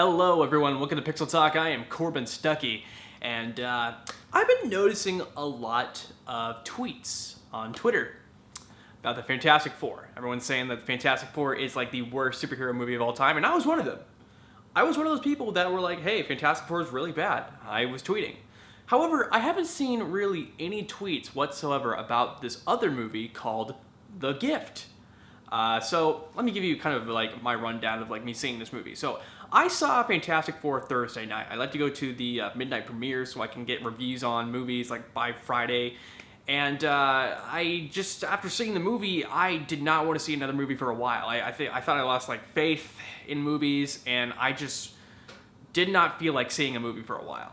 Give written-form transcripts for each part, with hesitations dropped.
Hello everyone, welcome to PixelTalk. I am Corbin Stuckey, and I've been noticing a lot of tweets on Twitter about the Fantastic Four. Everyone's saying that the Fantastic Four is like the worst superhero movie of all time, and I was one of them. I was one of those people that were like, hey, Fantastic Four is really bad. I was tweeting. However, I haven't seen really any tweets whatsoever about this other movie called The Gift. So let me give you kind of like my rundown of like me seeing this movie. So I saw Fantastic Four Thursday night. I like to go to the midnight premiere so I can get reviews on movies like by Friday. And I just, after seeing the movie, I did not want to see another movie for a while. I thought I lost like faith in movies, and I just did not feel like seeing a movie for a while.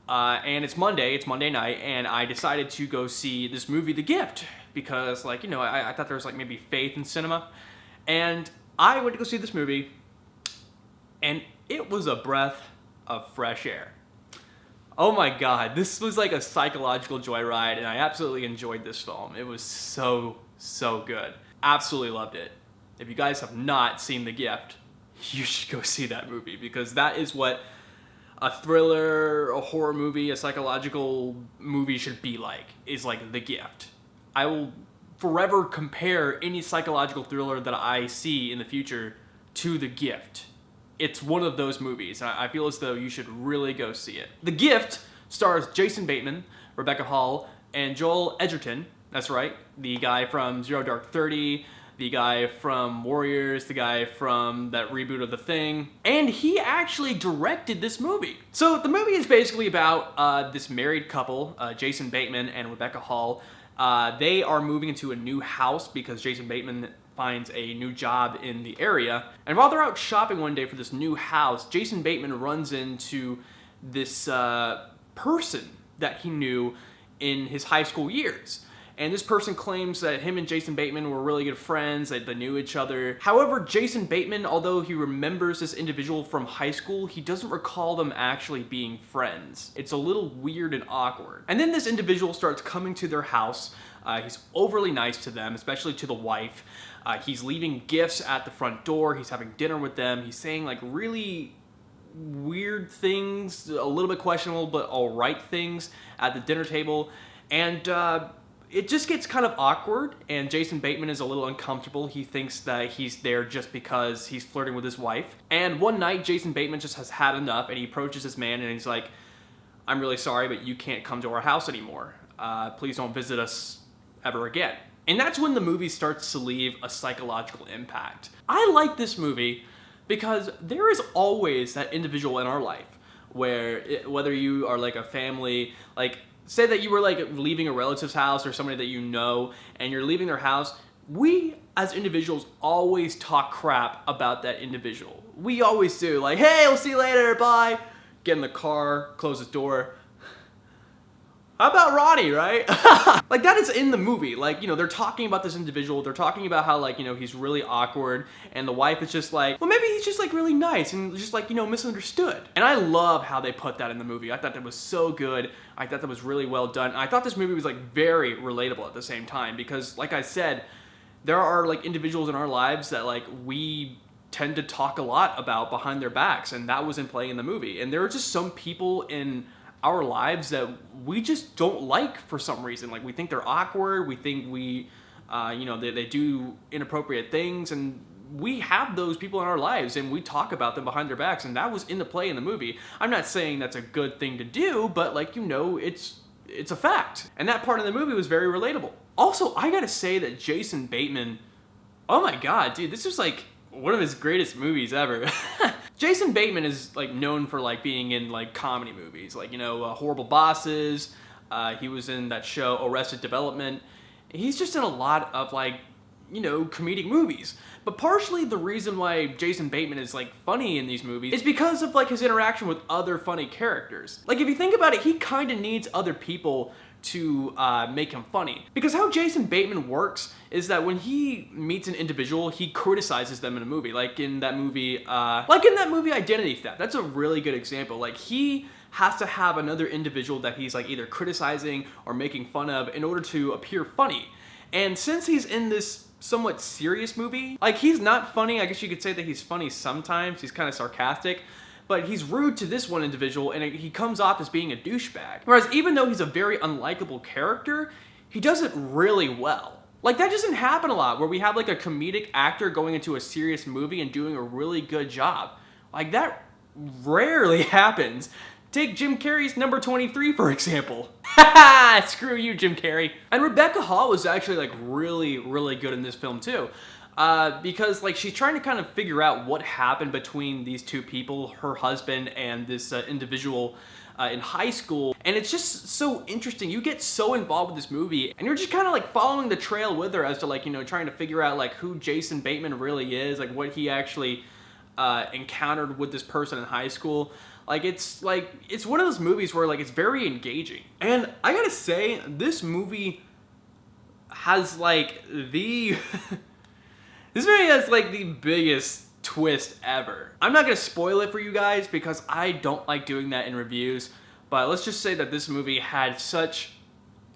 And it's Monday night, and I decided to go see this movie, The Gift, because like, you know, I thought there was like maybe faith in cinema. And I went to go see this movie, and it was a breath of fresh air. Oh my god, this was like a psychological joyride, and I absolutely enjoyed this film. It was so good. Absolutely loved it. If you guys have not seen The Gift, you should go see that movie, because that is what a thriller, a horror movie, a psychological movie should be like, is like The Gift. I will forever compare any psychological thriller that I see in the future to The Gift. It's one of those movies. I feel as though you should really go see it. The Gift stars Jason Bateman, Rebecca Hall, and Joel Edgerton. That's right, the guy from Zero Dark 30, the guy from Warriors, the guy from that reboot of The Thing, and he actually directed this movie. So the movie is basically about this married couple, Jason Bateman and Rebecca Hall. They are moving into a new house because Jason Bateman finds a new job in the area. And while they're out shopping one day for this new house, Jason Bateman runs into this person that he knew in his high school years. And this person claims that him and Jason Bateman were really good friends, that they knew each other. However, Jason Bateman, although he remembers this individual from high school, he doesn't recall them actually being friends. It's a little weird and awkward. And then this individual starts coming to their house. He's overly nice to them, especially to the wife. He's leaving gifts at the front door. He's having dinner with them. He's saying like really weird things, a little bit questionable, but all right things at the dinner table. And it just gets kind of awkward, and Jason Bateman is a little uncomfortable. He thinks that he's there just because he's flirting with his wife. And one night, Jason Bateman just has had enough, and he approaches this man, and he's like, I'm really sorry, but you can't come to our house anymore. Please don't visit us ever again. And that's when the movie starts to leave a psychological impact. I like this movie because there is always that individual in our life where whether you are like a family, like say that you were like leaving a relative's house or somebody that you know, and you're leaving their house, we as individuals always talk crap about that individual. We always do, like, hey, we'll see you later, bye. Get in the car, close the door. How about Ronnie, right? Like, that is in the movie. Like, you know, they're talking about this individual. They're talking about how, like, you know, he's really awkward. And the wife is just like, well, maybe he's just, like, really nice and just, like, you know, misunderstood. And I love how they put that in the movie. I thought that was so good. I thought that was really well done. I thought this movie was, like, very relatable at the same time. Because, like I said, there are, like, individuals in our lives that, like, we tend to talk a lot about behind their backs. And that was in play in the movie. And there are just some people in our lives that we just don't like for some reason. Like, we think they're awkward, we think you know, they do inappropriate things, and we have those people in our lives and we talk about them behind their backs, and that was in the play in the movie. I'm not saying that's a good thing to do, but like, you know, it's a fact. And that part of the movie was very relatable. Also, I gotta say that Jason Bateman, oh my god, dude, this is like one of his greatest movies ever. Jason Bateman is like known for like being in like comedy movies, like, you know, Horrible Bosses. He was in that show Arrested Development. He's just in a lot of like, you know, comedic movies. But partially the reason why Jason Bateman is like funny in these movies is because of like his interaction with other funny characters. Like, if you think about it, he kind of needs other people to make him funny. Because how Jason Bateman works is that when he meets an individual, he criticizes them in a movie. Like in that movie Identity Theft. That's a really good example. Like, he has to have another individual that he's like either criticizing or making fun of in order to appear funny. And since he's in this somewhat serious movie, like, he's not funny. I guess you could say that he's funny sometimes. He's kind of sarcastic. but he's rude to this one individual, and he comes off as being a douchebag. Whereas even though he's a very unlikable character, he does it really well. Like, that doesn't happen a lot, where we have like a comedic actor going into a serious movie and doing a really good job. Like, that rarely happens. Take Jim Carrey's Number 23, for example. Haha, screw you, Jim Carrey. And Rebecca Hall was actually like really, really good in this film too. Because like she's trying to kind of figure out what happened between these two people, her husband and this individual in high school. And it's just so interesting. You get so involved with this movie and you're just kind of like following the trail with her as to like, you know, trying to figure out like who Jason Bateman really is, like what he actually encountered with this person in high school. It's one of those movies where like it's very engaging. And I gotta say, this movie has like the this movie has like the biggest twist ever. I'm not gonna spoil it for you guys because I don't like doing that in reviews, but let's just say that this movie had such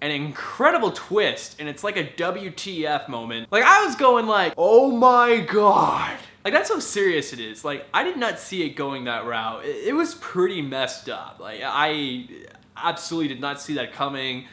an incredible twist, and it's like a WTF moment. Like, I was going like, oh my god. Like, that's how serious it is. Like, I did not see it going that route. It was pretty messed up. Like, I absolutely did not see that coming.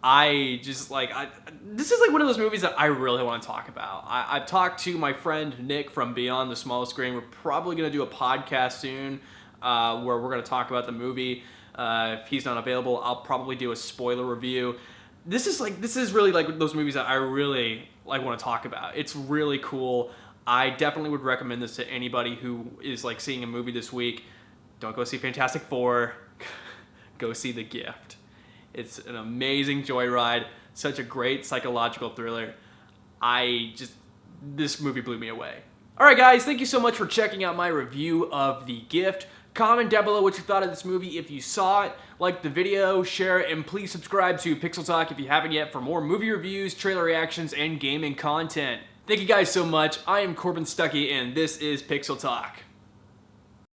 This is like one of those movies that I really want to talk about. I've talked to my friend Nick from Beyond the Small Screen. We're probably going to do a podcast soon where we're going to talk about the movie. If he's not available, I'll probably do a spoiler review. This is really like those movies that I really like want to talk about. It's really cool. I definitely would recommend this to anybody who is like seeing a movie this week. Don't go see Fantastic Four. Go see The Gift. It's an amazing joyride. Such a great psychological thriller. This movie blew me away. Alright guys, thank you so much for checking out my review of The Gift. Comment down below what you thought of this movie if you saw it. Like the video, share it, and please subscribe to PixelTalk if you haven't yet for more movie reviews, trailer reactions, and gaming content. Thank you guys so much. I am Corbin Stuckey, and this is PixelTalk.